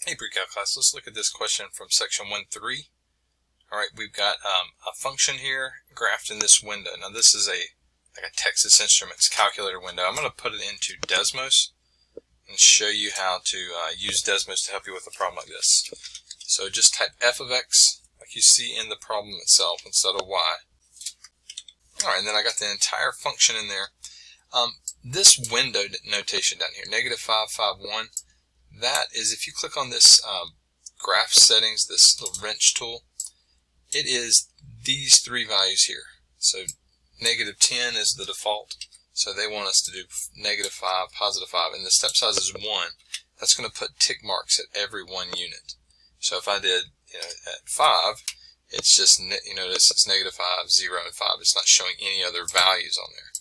Hey pre-calc class, let's look at this question from section 1.3. Alright, we've got a function here graphed in this window. Now this is like a Texas Instruments calculator window. I'm going to put it into Desmos and show you how to use Desmos to help you with a problem like this. So just type f of x like you see in the problem itself instead of y. Alright, and then I got the entire function in there. This window notation down here, -5, 5, 1, that is, if you click on this graph settings, this little wrench tool, it is these three values here. So -10 is the default, so they want us to do -5, +5, and the step size is 1. That's going to put tick marks at every 1 unit. So if I did at 5, it's just, notice it's -5, 0, and 5. It's not showing any other values on there.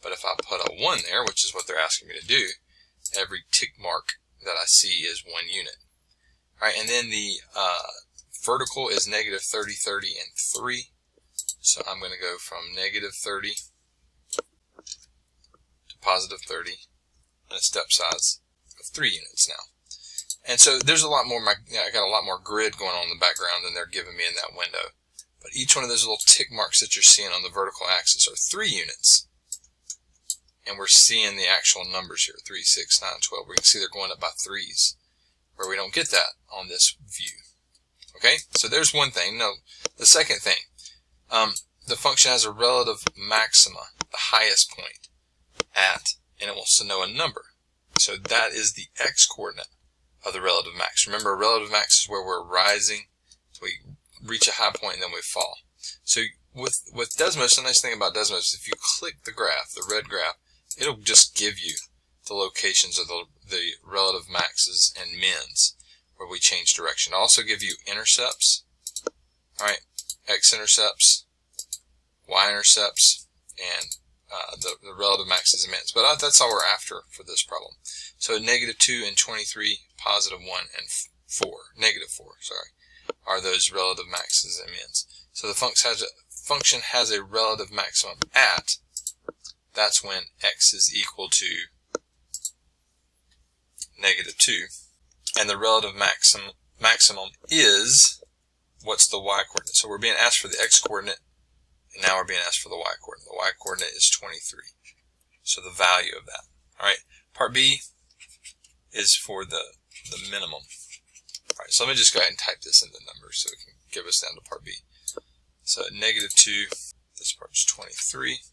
But if I put a 1 there, which is what they're asking me to do, every tick mark that I see is 1 unit. Alright, and then the vertical is -30, 30, and 3. So I'm going to go from -30 to +30 and a step size of 3 units now. And so there's a lot more, I got a lot more grid going on in the background than they're giving me in that window. But each one of those little tick marks that you're seeing on the vertical axis are 3 units. And we're seeing the actual numbers here, 3, 6, 9, 12. We can see they're going up by 3s, where we don't get that on this view. Okay, so there's one thing. No, the second thing, the function has a relative maxima, the highest point at, and it wants to know a number. So that is the x-coordinate of the relative max. Remember, a relative max is where we're rising. We reach a high point and then we fall. So with Desmos, the nice thing about Desmos is if you click the graph, the red graph, it'll just give you the locations of the relative maxes and mins where we change direction. It'll also give you intercepts, alright, x-intercepts, y-intercepts, and the relative maxes and mins. But that's all we're after for this problem. So -2 and 23, +1 and 4, -4, sorry, are those relative maxes and mins. So the function has a relative maximum at, that's when x is equal to -2, and the relative maximum is, what's the y-coordinate? So we're being asked for the x-coordinate, and now we're being asked for the y-coordinate. The y-coordinate is 23, so the value of that. Alright, part B is for the minimum. Alright, so let me just go ahead and type this in the numbers so it can give us down to part B. So -2, this part is 23.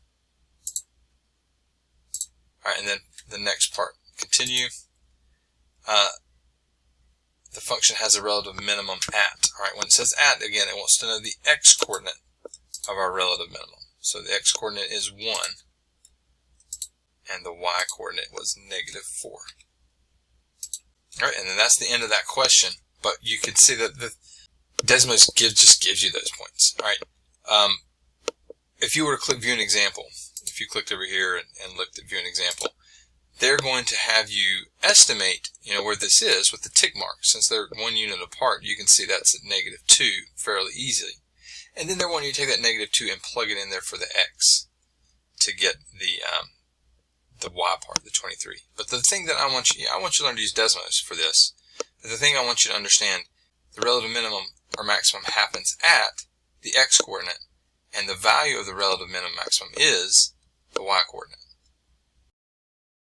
Alright, and then the next part, continue. The function has a relative minimum at. Alright, when it says at, again, it wants to know the x-coordinate of our relative minimum. So the x-coordinate is 1, and the y-coordinate was -4. Alright, and then that's the end of that question, but you can see that the Desmos just gives you those points. Alright, if you were to click view an example, if you clicked over here and looked at view an example, they're going to have you estimate, where this is with the tick marks. Since they're 1 unit apart, you can see that's at -2 fairly easily. And then they're wanting you to take that -2 and plug it in there for the x to get the y part, the 23. But the thing that I want you to learn to use Desmos for this. The thing I want you to understand, the relative minimum or maximum happens at the x-coordinate, and the value of the relative minimum maximum is the y-coordinate.